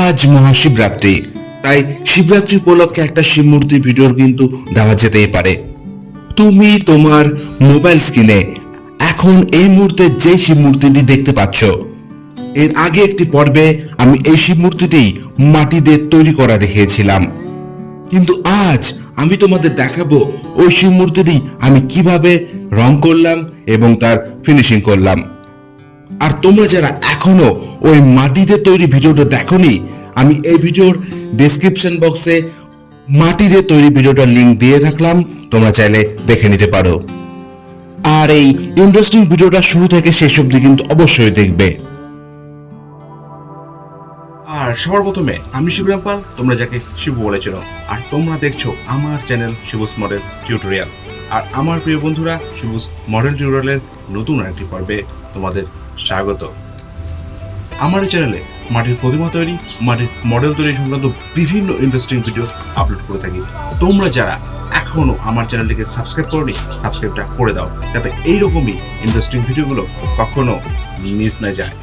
আজ মহাশিবরাত্রি, তাই শিবরাত্রি উপলক্ষে একটা শিব মূর্তির ভিডিওর কিন্তু দেওয়া যেতেই পারে। তুমি তোমার মোবাইল স্ক্রিনে এখন এই মুহূর্তে যে শিব মূর্তিটি দেখতে পাচ্ছ, এর আগে একটি পর্বে আমি এই শিব মূর্তিটি মাটি দিয়ে তৈরি করা দেখিয়েছিলাম, কিন্তু আজ আমি তোমাদের দেখাবো ওই শিব মূর্তিটি আমি কিভাবে রং করলাম এবং তার ফিনিশিং করলাম। আর তোমরা যারা এখনো ওই মাটিতে তৈরি ভিডিওটা দেখোনি, আমি এই ভিডিওর ডেসক্রিপশন বক্সে মাটি দিয়ে তৈরি ভিডিওটার লিংক দিয়ে রাখলাম, তোমরা চাইলে দেখে নিতে পারো। আর এই ইন্টারেস্টিং ভিডিওটা শুরু থেকে শেষ অবধি কিন্তু অবশ্যই দেখবে। আর সবার প্রথমে আমি শিবরাম পাল, তোমরা যাকে শিব বলেছিল, আর তোমরা দেখছো আমার চ্যানেল শিবুস মডেল টিউটোরিয়াল। আর আমার প্রিয় বন্ধুরা, শিবুস মডেল টিউটোরিয়ালের নতুন একটি পর্বে তোমাদের স্বাগত। আমার এই চ্যানেলে মাটির প্রতিমা তৈরি, মাটির মডেল তৈরি সংক্রান্ত বিভিন্ন ইন্টারেস্টিং ভিডিও আপলোড করে থাকি। তোমরা যারা এখনো আমার চ্যানেলটিকে সাবস্ক্রাইব করোনি, সাবস্ক্রাইবটা করে দাও, যাতে এইরকমই ইন্টারেস্টিং ভিডিওগুলো কখনো মিস না যায়।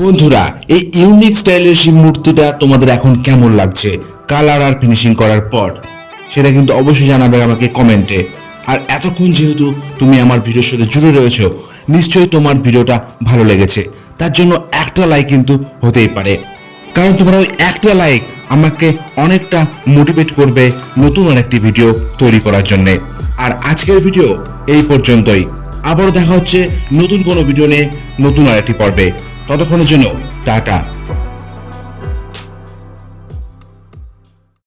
বন্ধুরা, এই ইউনিক স্টাইলের শিব মূর্তিটা তোমাদের এখন কেমন লাগছে কালার আর ফিনিশিং করার পর? সেটা কিন্তু অবশ্যই জানাবে আমাকে কমেন্টে। আর এতক্ষণ যেহেতু তুমি আমার ভিডিওর সাথে জুড়ে রয়েছো, নিশ্চয়ই তোমার ভিডিওটা ভালো লেগেছে। তার জন্য একটা লাইক কিন্তু হতেই পারে, কারণ তোমার ওই একটা লাইক আমাকে অনেকটা মোটিভেট করবে নতুন আরেকটি ভিডিও তৈরি করার জন্য। আর আজকের ভিডিও এই পর্যন্তই। আবারও দেখা হচ্ছে নতুন কোনো ভিডিও নিয়ে নতুন আরেকটি পর্বে। ততক্ষণের জন্য টাটা।